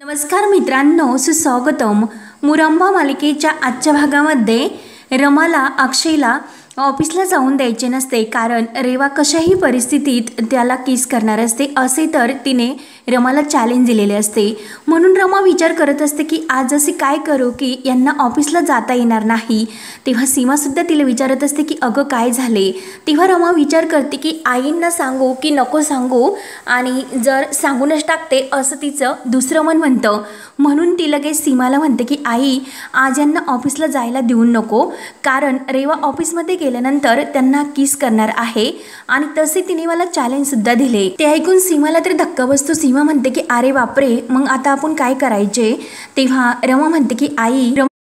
नमस्कार मित्रांनो, सुस्वागतम। मुरंबा मालिकेच्या आजच्या भागामध्ये रमाला अक्षयला ऑफिसला जाऊन द्यायचे नसते, कारण रेवा कशाही परिस्थितीत त्याला किस करणार असते असे तर तिने रमाला चॅलेंज दिलेले असते। म्हणून रमा विचार करत असते की आज असे काय करू की यांना ऑफिसला जाता येणार नाही। तेव्हा सीमासुद्धा तिला विचारत असते की अगं काय झाले। तेव्हा रमा विचार करते की आईंना सांगू की नको सांगू, आणि जर सांगूनच टाकते असं तिचं दुसरं मन म्हणतं। म्हणून ती लगेच सीमाला म्हणते की आई, आज यांना ऑफिसला जायला देऊ नको, कारण रेवा ऑफिसमध्ये गेल्यानंतर त्यांना किस करणार आहे आणि तसे तिने मला चॅलेंजसुद्धा दिले। ते ऐकून सीमाला तर धक्का बसतो। सीमा म्हणते की अरे बापरे, मग आता आपण काय करायचे। तेव्हा रमा म्हणते की आई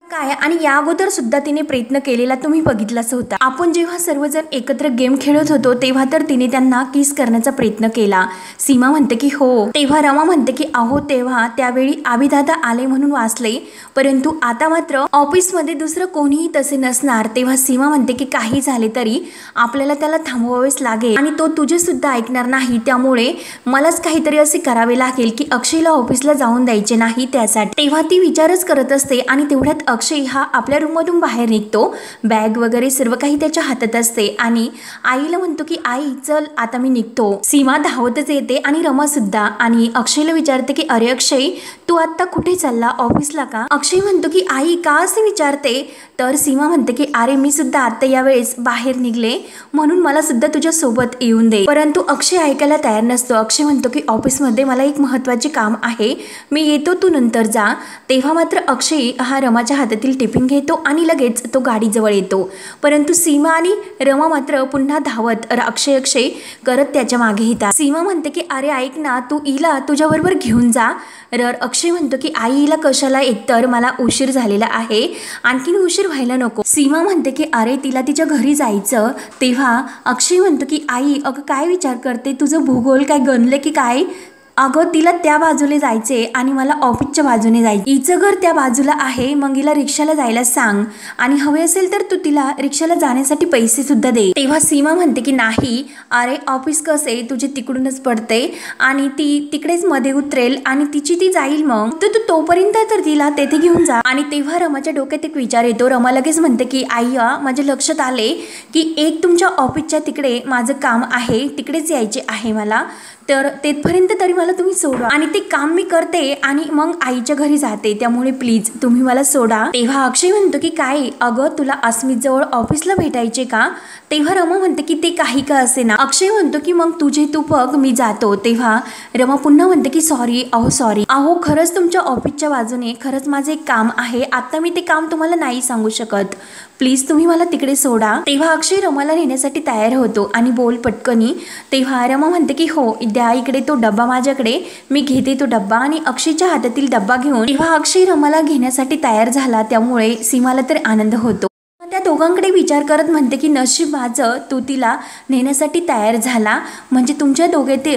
काय, आणि या अगोदर सुद्धा तिने प्रयत्न केलेला तुम्ही बघितलाच होता। आपण जेव्हा सर्वजण एकत्र गेम खेळत होतो तेव्हा तर तिने त्यांना किस करण्याचा प्रयत्न केला। सीमा म्हणते की हो। तेव्हा रमा म्हणते की अहो तेव्हा त्यावेळी आभिदादा आले म्हणून वाचले, परंतु आता मात्र ऑफिसमध्ये दुसरं कोणीही तसे नसणार। तेव्हा सीमा म्हणते की काही झाले तरी आपल्याला त्याला थांबवावेच लागेल आणि तो तुझे सुद्धा ऐकणार नाही, त्यामुळे मलाच काहीतरी असे करावे लागेल की अक्षयला ऑफिसला जाऊन द्यायचे नाही त्यासाठी। तेव्हा ती विचारच करत असते आणि तेवढ्यात अक्षय हा आपल्या रूममधून बाहेर निघतो। बॅग वगैरे सर्व काही त्याच्या हातात असते आणि आईला म्हणतो की आई चल आता मी निघतो। सीमा धावतच येते आणि रमा सुद्धा, आणि अक्षयला विचारते की अरे अक्षय, तू आता कुठे चालला, ऑफिसला का। अक्षय म्हणतो की आई का असे विचारते। तर सीमा म्हणते की अरे मी सुद्धा आता यावेळेस बाहेर निघले, म्हणून मला सुद्धा तुझ्या सोबत येऊन दे। परंतु अक्षय ऐकायला तयार नसतो। अक्षय म्हणतो की ऑफिसमध्ये मला एक महत्त्वाचे काम आहे, मी येतो, तू नंतर जा। तेव्हा मात्र अक्षय हा रमाच्या हातातील टिफिन घेतो आणि लगेच तो गाडीजवळ येतो, परंतु सीमा आणि रमा मात्र पुन्हा धावत अक्षय अक्षय करत त्याच्या मागे येतात। सीमा म्हणते की अरे ऐक ना, तू हिला तुझ्याबरोबर घेऊन जा। अक्षय म्हणतो की आई हिला कशाला, एकतर मला उशीर झालेला आहे, आणखीन उशीर व्हायला नको। सीमा म्हणते की अरे तिला तिच्या घरी जायचं। तेव्हा अक्षय म्हणतो की आई अगं काय विचार करते, तुझं भूगोल काय गणले की काय। अगं तिला त्या बाजूने जायचे आणि मला ऑफिसच्या बाजूने जायचे, हिचं घर त्या बाजूला आहे, मग हिला रिक्षाला जायला सांग, आणि हवे असेल तर तू तिला रिक्षाला जाण्यासाठी पैसे सुद्धा दे। तेव्हा सीमा म्हणते की नाही, अरे ऑफिस कसे तुझे तिकडूनच पडते आणि ती तिकडेच मध्ये उतरेल आणि तिची ती जाईल, मग तर तू तोपर्यंत तर तिला तेथे घेऊन जा। आणि तेव्हा रमाच्या डोक्यात एक विचार येतो। रमा लगेच म्हणते की आई माझ्या लक्षात आले की एक तुमच्या ऑफिसच्या तिकडे माझं काम आहे, तिकडेच यायचे आहे मला, तर तेथपर्यंत तरी मला तुम्ही सोडा, आणि ते काम मी करते आणि मग आईच्या घरी जाते, त्यामुळे प्लीज तुम्ही मला सोडा। तेव्हा अक्षय म्हणतो की काय अगं तुला अस्मित जवळ ऑफिसला भेटायचे का। तेव्हा रमा म्हणते की ते काही का असे ना। अक्षय म्हणतो की मग तुझे तू बघ, मी जातो। तेव्हा रमा पुन्हा म्हणते की सॉरी अहो खरंच तुमच्या ऑफिसच्या बाजूने खरंच माझे एक काम आहे, आता मी ते काम तुम्हाला नाही सांगू शकत, प्लीज तुम्ही मला तिकडे सोडा। तेव्हा अक्षय रमाला नेण्यासाठी तयार होतो आणि बोल पटकनी। तेव्हा रमा म्हणते की हो द्या इकडे तो डब्बा माझ्याकडे, मी घेते तो डब्बा, आणि अक्षयच्या हातातील डब्बा घेऊन तेव्हा अक्षय रमाला घेण्यासाठी तयार झाला, त्यामुळे सीमाला तर आनंद होतो। त्या दोघांकडे विचार करत म्हणते की नशीब माझं तू तिला नेण्यासाठी तयार झाला, म्हणजे तुमच्या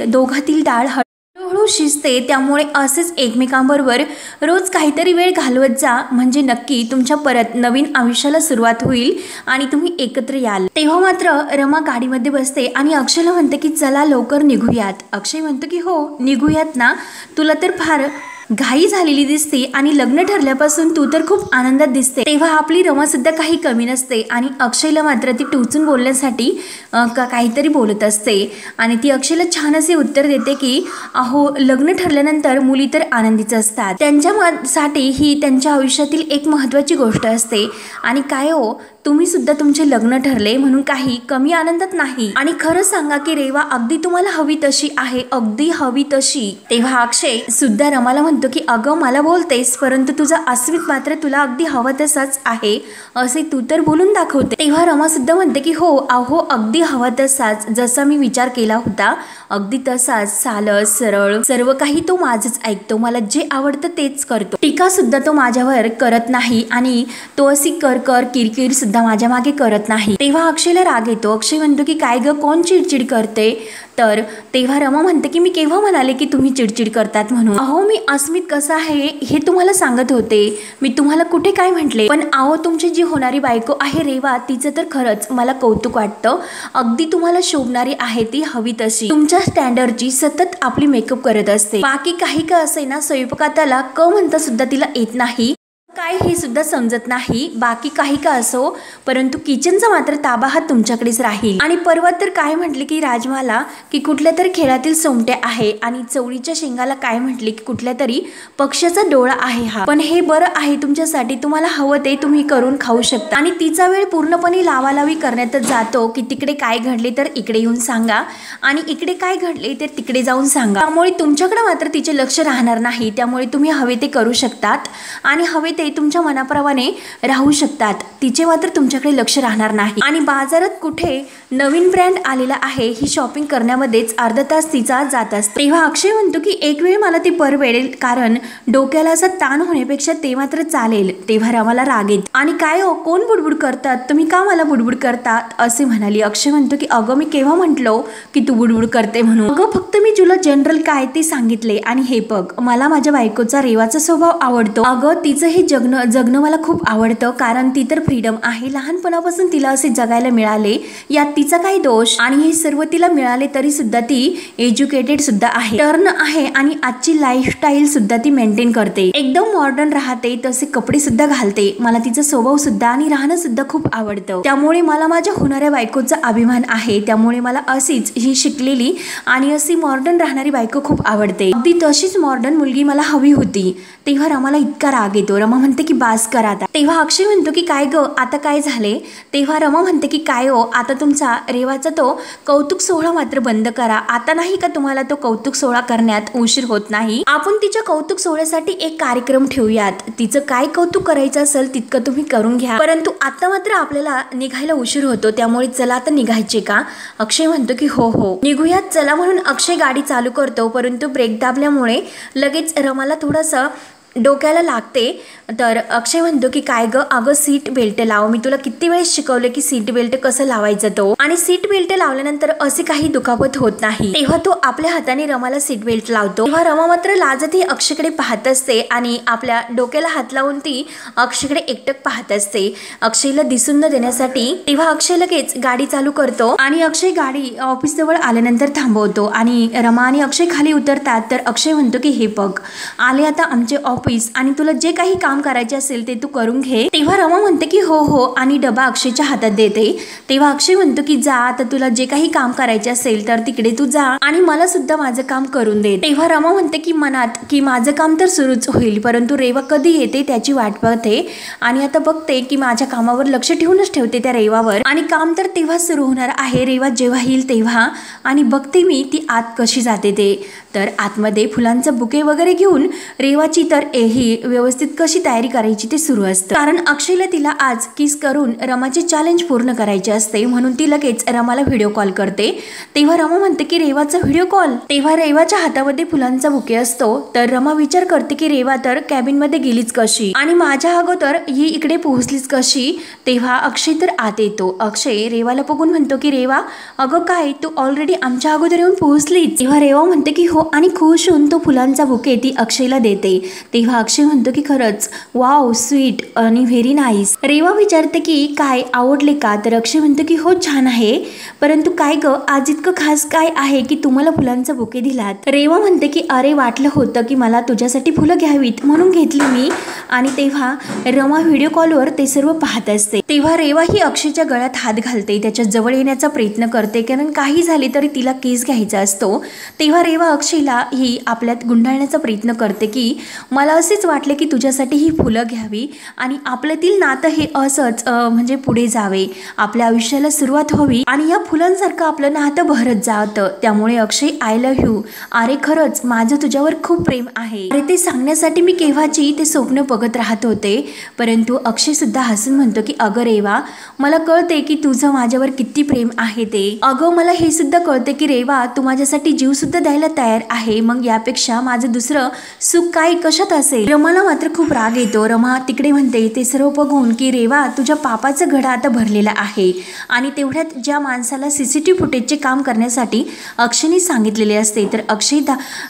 दोघातील डाळ हळूहळू शिजते, त्यामुळे असेच एकमेकांबरोबर रोज काहीतरी वेळ घालवत जा, म्हणजे नक्की तुमच्या परत नवीन आयुष्याला सुरुवात होईल आणि तुम्ही एकत्र याल। तेव्हा मात्र रमा गाडीमध्ये बसते आणि अक्षयला म्हणते की चला लवकर निघूयात। अक्षय म्हणतो की हो निघूयात ना, तुला तर फार घाई झालेली दिसते आणि लग्न ठरल्यापासून तू तर खूप आनंदात दिसते। तेव्हा आपली रमा सुद्धा काही कमी नसते आणि अक्षयला मात्र ती टोचून बोलण्यासाठी काहीतरी बोलत असते, आणि ती अक्षयला छान असे उत्तर देते की अहो लग्न ठरल्यानंतर मुली तर आनंदीच असतात, त्यांच्यासाठी ही त्यांच्या आयुष्यातील एक महत्त्वाची गोष्ट असते, आणि काय हो तुम्ही सुद्धा तुमचे लग्न ठरले म्हणून काही कमी आनंदात नाही, आणि खरं सांगा की रेवा अगदी तुम्हाला हवी तशी आहे, अगदी हवी तशी। तेव्हा अक्षय सुद्धा रमाला म्हणतो की अगं मला बोलतेस, परंतु तुझा अस्मित मात्र तुला अगदी हवा तसाच आहे असे तू तर बोलून दाखवते। तेव्हा रमा सुद्धा म्हणते की हो अहो अगदी हवा तसाच, जसा मी विचार केला होता अगदी तसाच, सालस सरळ सर्व काही तो माझंच ऐकतो, मला जे आवडतं तेच करतो, टीका सुद्धा तो माझ्यावर करत नाही, आणि तो अशी कर किरकिर सुद्धा माझ्या मागे करत नाही। तेव्हा अक्षयला राग येतो। अक्षय म्हणतो की काय ग, कोण चिडचिड करते? तर तेव्हा रमा म्हणते की मी केव्हा म्हणाले की तुम्ही चिडचिड करतात म्हणून? अहो मी अस्मित कसा आहे हे तुम्हाला सांगत होते, मी तुम्हाला कुठे काय म्हटले? पण अहो तुमची जी होणारी बायको आहे रेवा, तिचं तर खरंच मला कौतुक वाटतं। अगदी तुम्हाला शोभणारी आहे ती, हवी तशी तुमच्या स्टँडर्डची सतत आपली मेकअप करत असते। बाकी काही का असे ना, स्वयंपाकाला क म्हणता सुद्धा तिला येत नाही, काय हे सुद्धा समजत नाही। बाकी काही का असो, परंतु किचनचा मात्र ताबा हा तुमच्याकडेच राहील। आणि परवा तर काय म्हटले की राजमाला की कुठल्या तरी खेळातील सोमटे आहे, आणि चवळीच्या शेंगाला काय म्हटले की कुठल्या तरी पक्ष्याचा डोळा आहे हा। पण हे बरं आहे तुमच्यासाठी, तुम्हाला हवं ते तुम्ही करून खाऊ शकता। आणि तिचा वेळ पूर्णपणे लावालावी करण्यातच जातो की तिकडे काय घडले तर इकडे येऊन सांगा, आणि इकडे काय घडले तर तिकडे जाऊन सांगा। त्यामुळे तुमच्याकडे मात्र तिचे लक्ष राहणार नाही। त्यामुळे तुम्ही हवे ते करू शकतात आणि हवे ते तुमच्या मनाप्रमाणे राहू शकतात, तिचे मात्र तुमच्याकडे लक्ष राहणार नाही। आणि बाजारात कुठे नवीन ब्रँड आलेला आहे ही शॉपिंग करण्यामध्येच अर्धा तास तिचा जात असतो। तेव्हा अक्षय म्हणतो की एक वेळ मला ते परवडेल, कारण डोक्याला असा ताण होण्यापेक्षा ते मात्र चालेल। तेव्हा रमाला राग येतो आणि काय हो, कोण बुडबुड करतात तुम्ही, का मला बुडबुड करतात असे म्हणाली। अक्षय म्हणतो की अगं मी केव्हा म्हटलो की तू बुडबुड करते म्हणून? अगं फक्त मी तुला जनरल काय ते सांगितले, आणि हे बघ मला माझ्या बायकोचा रेवाचा स्वभाव आवडतो। अगं तिचं हे जगणं मला खूप आवडतं, कारण ती तर फ्रीडम आहे, लहानपणापासून तिला असे जगायला मिळाले, यात तिचा काही दोष? आणि हे सर्व तिला मिळाले तरी सुद्धा ती एज्युकेटेड सुद्धा आहे, टर्न आहे, आणि आजची लाईफस्टाईल सुद्धा ती मेंटेन करते, एकदम मॉडर्न राहते, तसे कपडे सुद्धा घालते। मला तिचा स्वभाव सुद्धा आणि राहणं सुद्धा खूप आवडतं, त्यामुळे मला माझ्या होणाऱ्या बायकोचा अभिमान आहे। त्यामुळे मला अशीच ही शिकलेली आणि अशी मॉडर्न राहणारी बायको खूप आवडते, अगदी तशीच मॉडर्न मुलगी मला हवी होती। तेव्हा रमाला इतका राग येतो, रमा म्हणते की बास करा आता। तेव्हा अक्षय म्हणतो की काय ग आता काय झाले? तेव्हा रमा म्हणते की काय हो, आता तुमचा रेवाचा तो कौतुक सोहळा मात्र बंद करा। आता नाही का तुम्हाला तो कौतुक सोहळा करण्यात उशीर होत नाही? आपण तिच्या कौतुक सोहळ्यासाठी एक कार्यक्रम ठेवूयात, तिचं काय कौतुक करायचं असेल तितकं तुम्ही करून घ्या, परंतु आता मात्र आपल्याला निघायला उशीर होतो, त्यामुळे चला आता निघायचे का? अक्षय म्हणतो की हो हो निघूयात चला, म्हणून अक्षय गाडी चालू करतो, परंतु ब्रेक दाबल्यामुळे लगेच रमाला थोडंसं डोक्याला लागते। तर अक्षय म्हणतो की काय ग, अगं सीट बेल्ट लाव, मी तुला किती वेळेस शिकवले की सीट बेल्ट कसं लावायचं तो, आणि सीट बेल्ट लावल्यानंतर असे काही दुखापत होत नाही। तेव्हा तो आपल्या हाताने रमाला सीट बेल्ट लावतो। तेव्हा रमा मात्र लाजत ही अक्षयकडे पाहत असते, आणि आपल्या डोक्याला हात लावून ती अक्षयकडे एकटक पाहत असते, अक्षयला दिसून न देण्यासाठी। तेव्हा अक्षय लगेच गाडी चालू करतो, आणि अक्षय गाडी ऑफिस जवळ आल्यानंतर थांबवतो, आणि रमा आणि अक्षय खाली उतरतात। तर अक्षय म्हणतो की हे बघ आले आता आमचे ऑफिस, आणि तुला जे काही काम करायचे असेल ते तू करून घे। तेव्हा रमा म्हणते की हो हो, आणि डबा अक्षयच्या हातात देते। तेव्हा अक्षय म्हणतो की जा आता, तुला जे काही काम करायचे असेल तर तिकडे तू जा, आणि मला सुद्धा माझं काम करून दे। तेव्हा रमा म्हणते की मनात की माझं काम तर सुरूच होईल, परंतु रेवा कधी येते त्याची वाट पाहते, आणि आता बघते की माझ्या कामावर लक्ष ठेवूनच ठेवते त्या रेवावर, आणि काम तर तेव्हा सुरू होणार आहे, रेवा जेव्हा येईल तेव्हा, आणि बघते मी ती आत कशी जाते ते। तर आतमध्ये फुलांचं बुके वगैरे घेऊन रेवाची तर ही व्यवस्थित कशी तयारी करायची ते सुरू असतं, कारण अक्षयला तिला आज किस करून रमाचे चॅलेंज पूर्ण करायचे असते, म्हणून ती लगेच रमाला व्हिडिओ कॉल करते। तेव्हा रमा म्हणते की रेवाचा व्हिडिओ कॉल? तेव्हा रेवाच्या हातामध्ये फुलांचा बुके असतो। तर रमा विचार करते की रेवा तर कॅबिन मध्ये गेलीच कशी, आणि माझ्या अगोदर ही इकडे पोहोचलीच कशी? तेव्हा अक्षय तर आत येतो। अक्षय रेवाला बघून म्हणतो की रेवा अगं काय, तू ऑलरेडी आमच्या अगोदर येऊन पोहोचलीच? तेव्हा रेवा म्हणते की हो, आणि खुश होऊन तो फुलांचा बुके ती अक्षयला देते। तेव्हा अक्षय म्हणतो की खरंच वाव स्वीट आणि व्हेरी नाईस। रेवा विचारते की काय आवडले का? तर अक्षय म्हणतो की हो छान आहे, परंतु काय ग आज इतकं खास काय आहे की तुम्हाला फुलांचा बुके दिलात? रेवा म्हणते की अरे वाटलं होतं की मला तुझ्यासाठी फुलं घ्यावीत म्हणून घेतली मी, आणि तेव्हा रमा व्हिडिओ कॉलवर ते सर्व पाहत असते। तेव्हा रेवा ही अक्षयच्या गळ्यात हात घालते, त्याच्या जवळ येण्याचा प्रयत्न करते, कारण काही झाले तरी तिला केस घ्यायचा असतो। तेव्हा रेवा अक्षयला ही आपल्यात गुंडाळण्याचा प्रयत्न करते की मला असेच वाटले की तुझ्यासाठी ही फुलं घ्यावी, आणि आपल्यातील नातं हे असंच म्हणजे पुढे जावे, आपल्या आयुष्याला सुरुवात व्हावी, आणि या फुलांसारखं आपलं नातं बहरत जातं। त्यामुळे अक्षय आय लव्ह यू, अरे खरंच माझं तुझ्यावर खूप प्रेम आहे, अरे ते सांगण्यासाठी मी केव्हाची ते स्वप्न बघत राहत होते। परंतु अक्षय सुद्धा हसून म्हणतो की अगं रेवा मला कळते की तुझं माझ्यावर किती प्रेम आहे ते, अगं मला हे सुद्धा कळते की रेवा तू माझ्यासाठी जीव सुद्धा द्यायला तयार आहे, मग यापेक्षा माझं दुसरं सुख काय कशात असेल. रमाला मात्र खूप राग येतो. रमा तिकडे म्हणते ते सर्व बघून की रेवा तुझ्या पापाचं घडा आता भरलेला आहे. आणि तेवढ्यात ज्या माणसाला CCTV फुटेजचे काम करण्यासाठी अक्षयने सांगितलेले असते तर अक्षय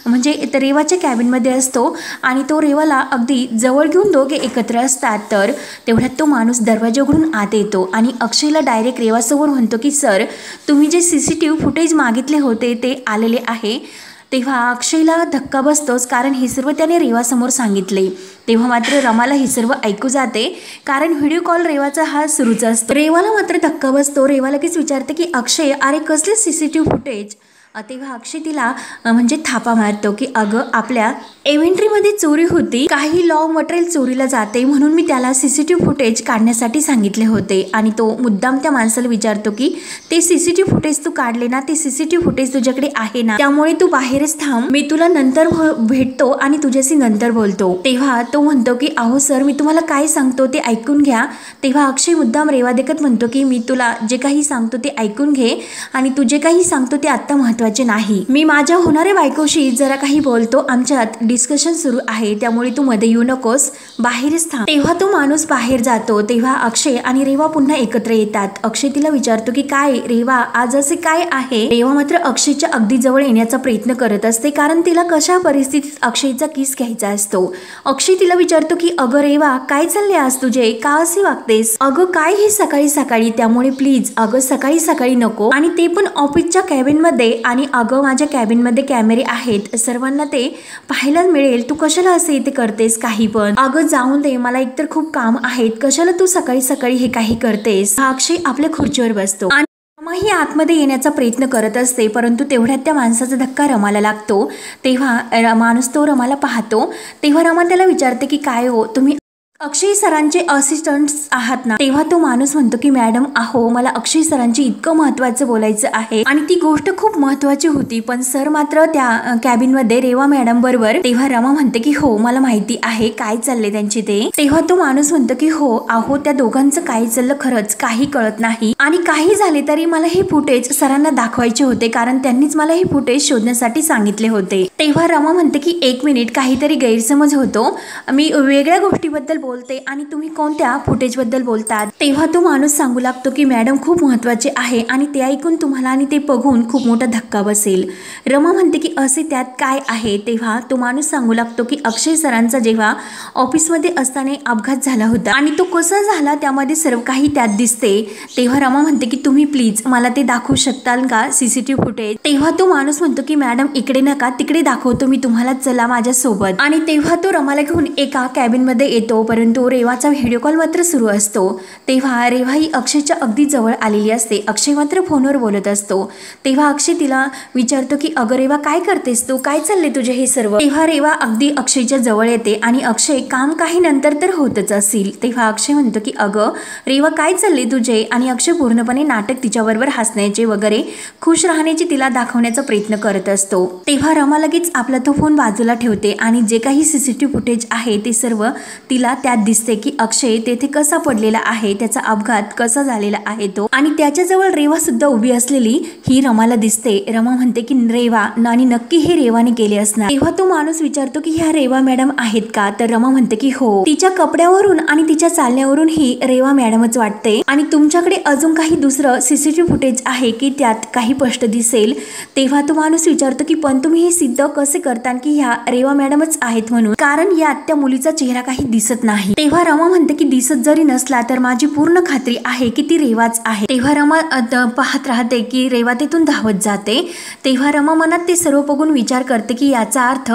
म्हणजे रेवाच्या कॅबिनमध्ये असतो आणि तो रेवाला अगदी जवळ घेऊन दोघे एकत्र असतात. तर तेवढ्यात तो माणूस दरवाजा उघडून आत येतो आणि अक्षयला डायरेक्ट रेवासमोर म्हणतो की सर, तुम्ही जे CCTV फुटेज मागितले होते ते आलेले आहे. तेव्हा अक्षयला धक्का बसतोच, कारण हे सर्व त्याने रेवासमोर सांगितले. तेव्हा मात्र रमाला हे सर्व ऐकू जाते, कारण व्हिडिओ कॉल रेवाचा हा सुरूच असतो. रेवाला मात्र धक्का बसतो. रेवा लगेच विचारते की अक्षय, अरे कसले CCTV फुटेज. तेव्हा अक्षय तिला म्हणजे थापा मारतो की अगं, आपल्या इन्व्हेंटरीमध्ये चोरी होती, काही लॉ मटेरियल चोरीला जाते, म्हणून मी त्याला CCTV फुटेज काढण्यासाठी सांगितले होते. आणि तो मुद्दाम त्या माणसाला विचारतो की ते CCTV फुटेज तू काढले ना, ते CCTV फुटेज तुझ्याकडे आहे ना, त्यामुळे तू बाहेरच थांब, मी तुला नंतर भेटतो आणि तुझ्याशी नंतर बोलतो. तेव्हा तो म्हणतो की अहो सर, मी तुम्हाला काय सांगतो ते ऐकून घ्या. तेव्हा अक्षय मुद्दाम रेवा देखत म्हणतो की मी तुला जे काही सांगतो ते ऐकून घे आणि तू जे काही सांगतो ते आत्ता महत्त्वाचे नाही. मी माझ्या होणाऱ्या बायकोशी जरा काही बोलतो, आमच्यात डिस्कशन सुरू आहे, त्यामुळे तू मध्ये येऊ नकोस, बाहेरच थांब. तेव्हा तो माणूस बाहेर जातो. तेव्हा अक्षय आणि रेवा पुन्हा एकत्र येतात. अक्षय तिला विचारतो की काय रेवा, आज असे काय आहे. रेवा मात्र अक्षयच्या अगदी जवळ येण्याचा प्रयत्न करत असते, कारण तिला कशा परिस्थितीत अक्षयचा किस घ्यायचा असतो. अक्षय तिला विचारतो की अगं रेवा, काय चालले आज तुझे, का असे वागतेस. अगं काय हे सकाळी सकाळी, त्यामुळे प्लीज अगं सकाळी सकाळी नको, आणि ते पण ऑफिसच्या कॅबिनमध्ये. आणि अगं माझ्या कॅबिनमध्ये कॅमेरे आहेत, सर्वांना ते पाहायला मिळेल, तू कशाला असे इथे करतेस काही पण. अगं जाऊन दे, मला एकतर खूप काम आहेत, कशाला तू सकाळी सकाळी हे काही करतेस. अक्षय आपल्या खुर्चीवर बसतो आणि रमाही आतमध्ये येण्याचा प्रयत्न करत असते, परंतु तेवढ्यात त्या माणसाचा धक्का रमाला लागतो. तेव्हा माणूस तो रमाला पाहतो. तेव्हा रमा त्याला विचारते की काय हो, तुम्ही अक्षय सरांचे असिस्टंट्स आहात ना. तेव्हा तो माणूस म्हणतो की मॅडम अहो, मला अक्षय सरांची इतकं महत्त्वाचं बोलायचं आहे आणि ती गोष्ट खूप महत्त्वाची होती, पण सर मात्र त्या कॅबिनमध्ये रेवा मॅडम बरोबर. तेव्हा रमा म्हणते की हो मला माहिती आहे काय चालले त्यांचे ते. तेव्हा तो माणूस म्हणतो की हो अहो, त्या दोघांचं काय चाललं खरंच काही कळत नाही, आणि काही झाले तरी मला हे फुटेज सरांना दाखवायचे होते, कारण त्यांनीच मला हे फुटेज शोधण्यासाठी सांगितले होते. तेव्हा रमा म्हणते की एक मिनिट, काहीतरी गैरसमज होतो, मी वेगळ्या गोष्टीबद्दल बोलते आणि तुम्ही कोणत्या फुटेज बद्दल बोलतात. तेव्हा तो माणूस सांगू लागतो की मॅडम खूप महत्त्वाचे आहे आणि ते ऐकून तुम्हाला आणि ते बघून खूप मोठा धक्का बसेल. रमा म्हणते की असे त्यात काय आहे. तेव्हा तो माणूस सांगू लागतो की अक्षय सरांचा जेव्हा ऑफिसमध्ये असताना अपघात झाला होता आणि तो कसा झाला त्यामध्ये सर्व काही त्यात दिसते. तेव्हा रमा म्हणते की तुम्ही प्लीज मला ते दाखवू शकताल का CCTV फुटेज. तेव्हा तो माणूस म्हणतो की मॅडम इकडे नका, तिकडे दाखवतो मी तुम्हाला, चला माझ्या सोबत. आणि तेव्हा तो रमाला घेऊन एका कॅबिनमध्ये येतो, परंतु रेवाचा व्हिडिओ कॉल मात्र सुरू असतो. तेव्हा रेवा ही अक्षयच्या अगदी जवळ आलेली असते. अक्षय मात्र फोनवर बोलत असतो. तेव्हा अक्षय तिला विचारतो की अगं रेवा काय करतेस तू, काय चालले तुझे हे सर्व. तेव्हा रेवा अगदी अक्षयच्या जवळ येते आणि अक्षय काम काही नंतर तर होतच असेल. तेव्हा अक्षय म्हणतो की अगं रेवा काय चालले तुझे, आणि अक्षय पूर्णपणे नाटक तिच्याबरोबर हसण्याचे वगैरे खुश राहण्याची तिला दाखवण्याचा प्रयत्न करत असतो. तेव्हा रमा लगेच आपला तो फोन बाजूला ठेवते आणि जे काही CCTV फुटेज आहे ते सर्व तिला त्यात दिसते की अक्षय तेथे कसा पडलेला आहे, त्याचा अपघात कसा झालेला आहे तो, आणि त्याच्याजवळ रेवा सुद्धा उभी असलेली ही रमाला दिसते. रमा म्हणते की रेवा, आणि नक्की हे रेवाने केले असणार. तेव्हा तो माणूस विचारतो की ह्या रेवा मॅडम आहेत का. तर रमा म्हणते की हो, तिच्या कपड्यावरून आणि तिच्या चालण्यावरून ही रेवा मॅडमच वाटते, आणि तुमच्याकडे अजून काही दुसरं CCTV फुटेज आहे की त्यात काही स्पष्ट दिसेल. तेव्हा तो माणूस विचारतो की पण तुम्ही हे सिद्ध कसे करता की ह्या रेवा मॅडमच आहेत म्हणून, कारण यात त्या मुलीचा चेहरा काही दिसत नाही. तेव्हा रमा म्हणते की दिसत जरी नसला तर माझी पूर्ण खात्री आहे की ती रेवाच आहे. तेव्हा रमा पाहत राहते की रेवा तिथून धावत जाते. तेव्हा रमा मनात ते सर्व बघून विचार करते की याचा अर्थ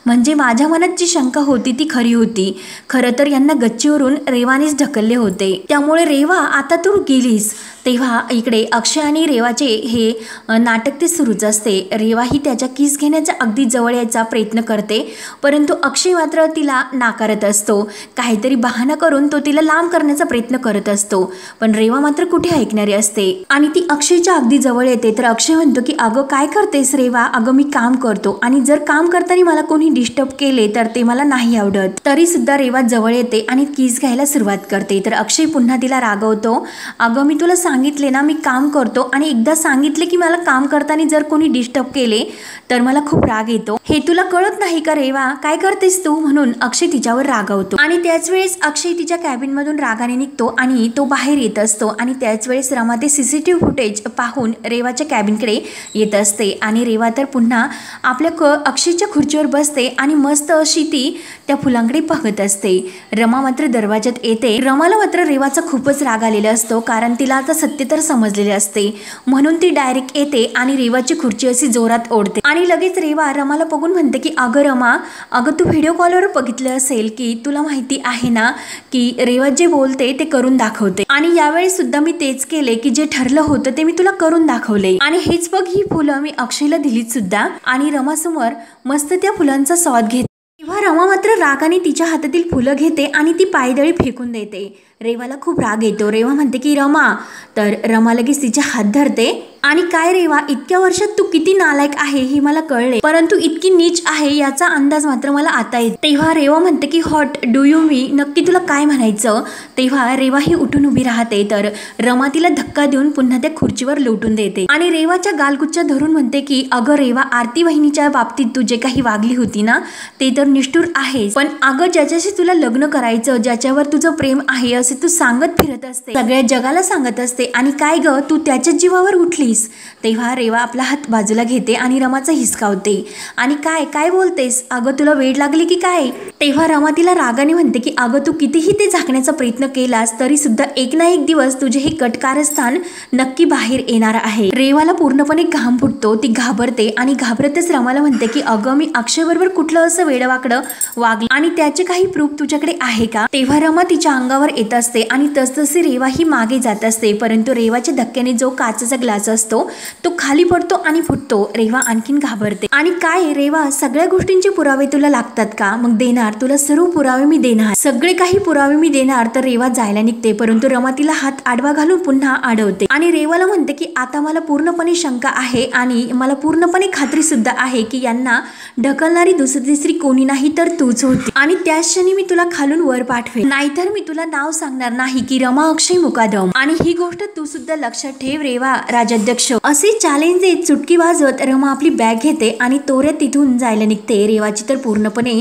म्हणजे माझ्या मनात जी शंका होती ती खरी होती. खरं तर यांना गच्चीवरून रेवानेच ढकलले होते, त्यामुळे रेवा आता तू गेलीस. तेव्हा इकडे अक्षय आणि रेवाचे हे नाटक ते सुरूच असते. रेवा ही त्याच्या किस घेण्याचा अगदी जवळ यायचा प्रयत्न करते, परंतु अक्षय मात्र तिला नाकारत असतो. काही काहीतरी बहाणा करून तो तिला लांब करण्याचा प्रयत्न करत असतो, पण रेवा मात्र कुठे ऐकणारी असते आणि ती अक्षयच्या अगदी जवळ येते. तर अक्षय म्हणतो की अगं काय करतेस रेवा, अगं मी काम करतो आणि जर काम करताना मला कोणी डिस्टर्ब केले तर ते मला नाही आवडत. तरी सुद्धा रेवा जवळ येते आणि किस घ्यायला सुरुवात करते. तर अक्षय पुन्हा तिला रागवतो, अगं मी तुला सांगितले ना मी काम करतो आणि एकदा सांगितले की मला काम करताना जर कोणी डिस्टर्ब केले तर मला खूप राग येतो, हे तुला कळत नाही का रेवा, काय करतेस तू, म्हणून अक्षय तिच्यावर रागवतो. आणि त्याच वेळेस अक्षय तिच्या कॅबिन मधून रागाने निघतो आणि तो बाहेर येत असतो आणि त्याच वेळेस रमा ते सीसीटीव्ही फुटेज पाहून रेवाच्या कॅबिनकडे येत असते आणि रेवा तर पुन्हा आपल्या अक्षयच्या खुर्चीवर बसते आणि मस्त अशी ती त्या फुलांकडे बघत असते. रमा मात्र दरवाजात येते. रमाला मात्र रेवाचा खूपच राग आलेला असतो, कारण तिला आता सत्य तर समजलेले असते, म्हणून ती डायरेक्ट येते आणि रेवाची खुर्ची अशी जोरात ओढते आणि लगेच रेवा रमाला बघून म्हणते की अगं रमा, अगं तू व्हिडिओ कॉलवर बघितलं असेल की तुला माहिती आहे ना की रेवा जे बोलते ते करून दाखवते आणि यावेळी सुद्धा मी तेच केले की जे ठरलं होतं ते मी तुला करून दाखवले आणि हेच बघ ही फुलं मी अक्षयला दिलीत सुद्धा. आणि रमासमोर मस्त त्या फुलांचा स्वाद घेते. तेव्हा रमा मात्र रागाने तिच्या हातातील फुलं घेते आणि ती पायदळी फेकून देते. रेवाला खूप राग येतो. रेवा म्हणते की रमा, तर रमा लगेच तिचे हात धरते आणि काय रेवा, इतक्या वर्षात तू किती नालायक आहे हे मला कळले, परंतु इतकी नीच आहे याचा अंदाज मात्र मला आता येतो. तेव्हा रेवा म्हणते की हॉट डू यू मी, नक्की तुला काय म्हणायचं. तेव्हा रेवा ही उठून उभी राहते. तर रमा तिला धक्का देऊन पुन्हा त्या खुर्चीवर लोटून देते आणि रेवाच्या गालगुच्च्या धरून म्हणते की अगं रेवा, आरती वहिनीच्या बाबतीत तू जे काही वागली होती ना ते तर निष्ठुर आहेस, पण अगं ज्याच्याशी तुला लग्न करायचं, ज्याच्यावर तुझं प्रेम आहे असे तू सांगत फिरत असते, सगळ्या जगाला सांगत असते आणि काय ग तू त्याच्याच जीवावर उठलीस. तेव्हा रेवा आपला हात बाजूला घेते आणि रमाचा हिसकावते आणि काय काय बोलतेस, अगं तुला वेड लागली की काय. तेव्हा रमा तिला रागाने म्हणते की अगं तू कितीही ते झाकण्याचा प्रयत्न केलास तरी सुद्धा एक ना एक दिवस तुझे हे कटकारस्थान नक्की बाहेर येणार आहे. रेवाला पूर्णपणे घाम फुटतो. ती घाबरते आणि घाबरतच रमाला म्हणते की अगं मी अक्षय बरोबर कुठलं असं वेडवाकडं वागलं आणि त्याचे काही प्रूफ तुझ्याकडे आहे का. तेव्हा रमा तिच्या अंगावर येत असते आणि तसतसे रेवा ही मागे जात असते, परंतु रेवाच्या धक्क्याने जो काचेचा ग्लास असतो तो खाली पडतो आणि फुटतो. रेवा आणखीन घाबरते आणि काय रेवा, सगळ्या गोष्टींचे पुरावे तुला लागतात का, मग देणार, तुला सर्व पुरावे मी देणार, सगळे काही पुरावे मी देणार. तर रेवा जायला निघते, परंतु रमा तिला हात आडवा घालून पुन्हा अडवते आणि रेवाला म्हणते की आता मला पूर्णपणे शंका आहे आणि मला पूर्णपणे खात्री सुद्धा आहे की यांना ढकलणारी दुसरी कोणी नाही तर तूच होती आणि त्याच क्षणी मी तुला खालून वर पाठवेल, नाहीतर मी तुला नाव सांगणार नाही की रमा अक्षय मुकादम. आणि ही गोष्ट तू सुद्धा लक्षात ठेव रेवा राजाध्यक्ष. असे चॅलेंज देत चुटकी वाजवत रमा आपली बॅग घेते आणि तोऱ्यात तिथून जायला निघते. रेवाची तर पूर्णपणे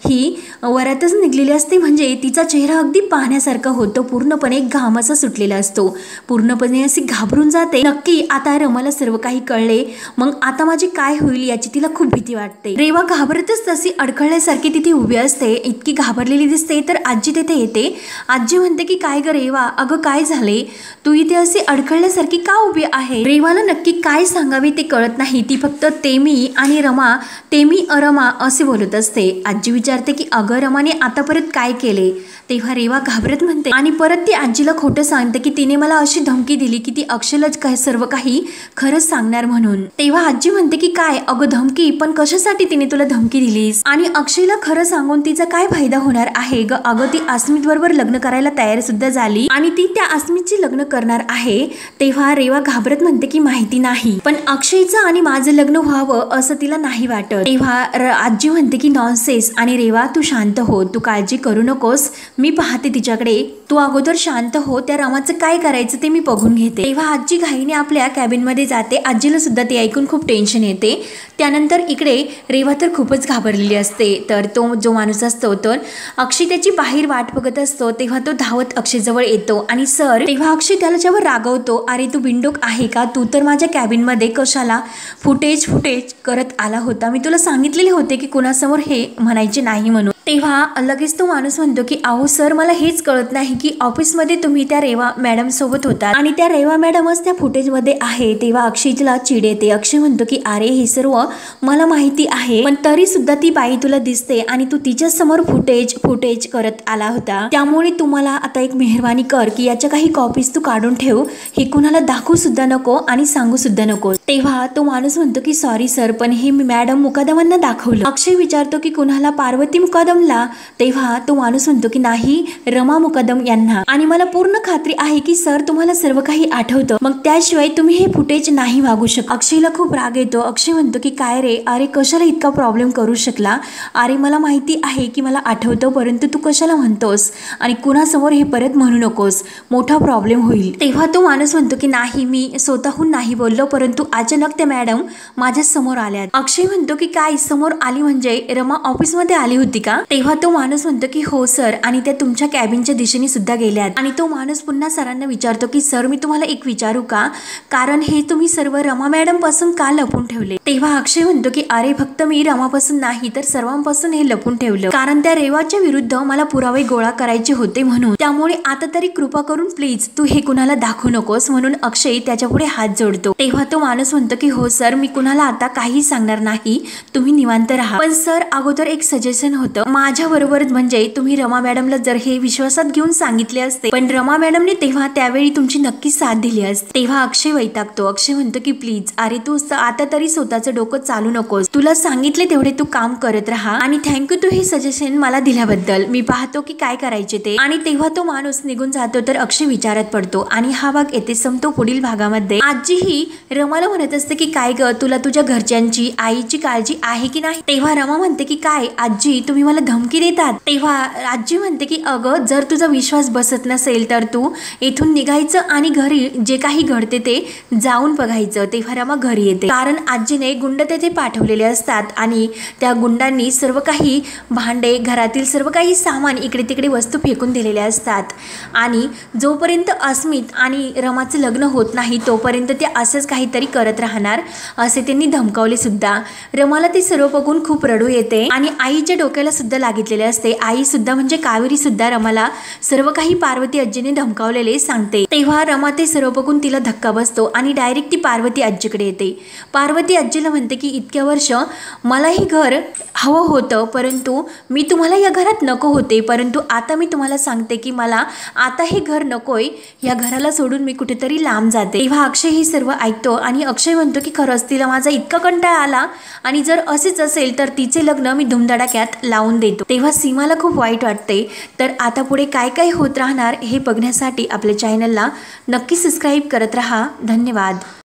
ही वरातच निघलेली असते, म्हणजे तिचा चेहरा अगदी पाहण्यासारखा होतो, पूर्णपणे घामाचा सुटलेला असतो, पूर्णपणे अशी घाबरून जाते. नक्की आता रमाला सर्व काही कळले, मग आता माझे काय होईल याची तिला खूप भीती वाटते. रेवा घाबरतच तशी अडखळल्यासारखी तिथे उभी असते, इतकी घाबरलेली दिसते. तर आजी तिथे येते. आजी म्हणते की काय ग रेवा, अगं काय झाले, तू इथे अशी अडखळल्यासारखी का उभी आहे. रेवाला नक्की काय सांगावे ते कळत नाही. ती फक्त ते मी आणि रमा, ते मी अरमा असे बोलत असते. आजी विचारते की अगं रमाने आतापर्यंत काय केले. तेव्हा रेवा घाबरत म्हणते आणि परत ती आजीला खोटं सांगते की तिने मला अशी धमकी दिली की ती अक्षयलाच काय सर्व काही खरंच सांगणार म्हणून. तेव्हा आजी म्हणते की काय अगं धमकी, पण कशासाठी तिने तुला धमकी दिलीस आणि अक्षयला खरं सांगून तिचा काय फायदा होणार आहे ग. अगं ती अस्मित बरोबर लग्न करायला तयार सुद्धा झाली आणि ती त्या अस्मितची लग्न करणार आहे. तेव्हा रेवा घाबरत म्हणते की माहिती नाही, पण अक्षयचं आणि माझं लग्न व्हावं असं तिला नाही वाटत. तेव्हा आजी म्हणते की नॉनसेन्स आणि रेवा तू शांत हो, तू काळजी करू नकोस, मी पाहते तिच्याकडे, तू अगोदर शांत हो, त्या रमाचं काय करायचं ते मी बघून घेते. तेव्हा आजी घाईने आपल्या कॅबिन मध्ये जाते. आजीला सुद्धा ते ऐकून खूप टेन्शन येते. त्यानंतर इकडे रेवा तर खूपच घाबरलेली असते. तर तो जो माणूस असतो तर अक्षय त्याची बाहेर वाट बघत असतो. तेव्हा तो धावत अक्षय जवळ येतो आणि सर, तेव्हा अक्षय त्याच्यावर रागवतो, अरे तू बिंडोक आहे का, तू तर माझ्या कॅबिन मध्ये कशाला फुटेज करत आला होता, मी तुला सांगितलेले होते की कुणासमोर हे म्हणायचे नाही म्हणून. तेव्हा लगेच तो माणूस म्हणतो की अहो सर, मला हेच कळत नाही की ऑफिसमध्ये तुम्ही त्या रेवा मॅडम सोबत होता आणि त्या रेवा मॅडमच त्या फुटेजमध्ये आहे. तेव्हा अक्षयला चिड येते. अक्षय म्हणतो की अरे हे सर्व मला माहिती आहे, पण तरी सुद्धा ती बाई तुला दिसते आणि तू तिच्या समोर फुटेज करत आला होता, त्यामुळे तुम्हाला आता एक मेहरबानी कर की याच्या काही कॉपीज तू काढून ठेव, हे कुणाला दाखवू सुद्धा नको आणि सांगू सुद्धा नको. तेव्हा तो माणूस म्हणतो की सॉरी सर, पण हे मी मॅडम मुकादमांना दाखवलं. अक्षय विचारतो की कुणाला, पार्वती मुकादम मुकदमला, तेव्हा तो माणूस म्हणतो की नाही रमा मुकदम यांना, आणि मला पूर्ण खात्री आहे की सर तुम्हाला सर्व काही आठवतं, मग त्याशिवाय तुम्ही हे फुटेज नाही मागू शकत. अक्षयला खूप राग येतो. अक्षय म्हणतो की काय रे, अरे कशाला इतका प्रॉब्लेम करू शकला, अरे मला माहिती आहे की मला आठवतं, परंतु तू कशाला म्हणतोस आणि कुणासमोर हे परत म्हणू नकोस, मोठा प्रॉब्लेम होईल. तेव्हा तो माणूस म्हणतो की नाही मी स्वतःहून नाही बोललो, परंतु अचानक त्या मॅडम माझ्या समोर आल्या. अक्षय म्हणतो की काय समोर आली म्हणजे रमा ऑफिसमध्ये आली होती का? तेव्हा तो माणूस म्हणतो की हो सर, आणि त्या तुमच्या कॅबिनच्या दिशेने सुद्धा गेल्यात. आणि तो माणूस पुन्हा सरांना विचारतो की सर मी तुम्हाला एक विचारू का, कारण हे तुम्ही सर्व रमा मॅडम पासून का लपून ठेवले? तेव्हा अक्षय म्हणतो की अरे फक्त मी रमापासून नाही तर सर्वांपासून हे लपून ठेवलं, कारण त्या रेवाच्या विरुद्ध मला पुरावे गोळा करायचे होते म्हणून. त्यामुळे आता तरी कृपा करून प्लीज तू हे कुणाला दाखवू नकोस, म्हणून अक्षय त्याच्या पुढे हात जोडतो. तेव्हा तो माणूस म्हणतो की हो सर मी कुणाला आता काही सांगणार नाही, तुम्ही निवांत राहा. पण सर अगोदर एक सजेशन होतं माझ्या बरोबर, म्हणजे तुम्ही रमा मॅडमला जर हे विश्वासात घेऊन सांगितले असते, पण रमा मॅडमने तेव्हा त्यावेळी तुमची नक्की साथ दिली असते. तेव्हा अक्षय वैतागतो. अक्षय म्हणतो की प्लीज अरे तू आता तरी स्वतःचं डोकं चालू नकोस, तुला सांगितले तेवढे तू काम करत राहा, आणि थँक्यू तू हे सजेशन मला दिल्याबद्दल, मी पाहतो की काय करायचे ते. आणि तेव्हा तो माणूस निघून जातो तर अक्षय विचारात पडतो. आणि हा भाग येथे संपतो. पुढील भागामध्ये आजी ही रमाला म्हणत असते की काय ग तुला तुझ्या घरच्यांची आईची काळजी आहे की नाही? तेव्हा रमा म्हणते की काय आजी तुम्ही मला धमकी देतात? तेव्हा आजी म्हणते की अगं जर तुझा विश्वास बसत नसेल तर तू इथून निघायचं आणि घरी जे काही घडते ते जाऊन बघायचं. तेव्हा रमा घरी येते, कारण आजीने गुंड तेथे पाठवलेले असतात आणि त्या गुंडांनी सर्व काही भांडे, घरातील सर्व काही सामान, इकडे तिकडे वस्तू फेकून दिलेल्या असतात. आणि जोपर्यंत अस्मित आणि रमाचं लग्न होत नाही तोपर्यंत ते असंच काहीतरी करत राहणार असे त्यांनी धमकावले सुद्धा. रमाला ते सर्व बघून खूप रडू येते आणि आईच्या डोक्याला सुद्धा लागितलेले असते. आई सुद्धा म्हणजे कावेरी सुद्धा रमाला सर्व काही पार्वती आजीने धमकावलेले सांगते. तेव्हा रमा ते सर्व बघून तिला धक्का बसतो आणि डायरेक्ट ती पार्वती आजीकडे येते. पार्वती आजीला म्हणते की इतक्या वर्ष मला हे घर हवं होतं, परंतु मी तुम्हाला या घरात नको होते, परंतु आता मी तुम्हाला सांगते की मला आता हे घर नकोय, या घराला सोडून मी कुठेतरी लांब जाते. तेव्हा अक्षय हे सर्व ऐकतो आणि अक्षय म्हणतो की खरंच तिला माझा इतका कंटाळा आला, आणि जर असेच असेल तर तिचे लग्न मी धुमधडाक्यात लावून देतो. तेव्हा सीमाला खूप वाईट वाटते. तर आता पुढे काय काय होत राहणार हे बघण्यासाठी आपल्या चॅनलला नक्की सबस्क्राईब करत राहा. धन्यवाद.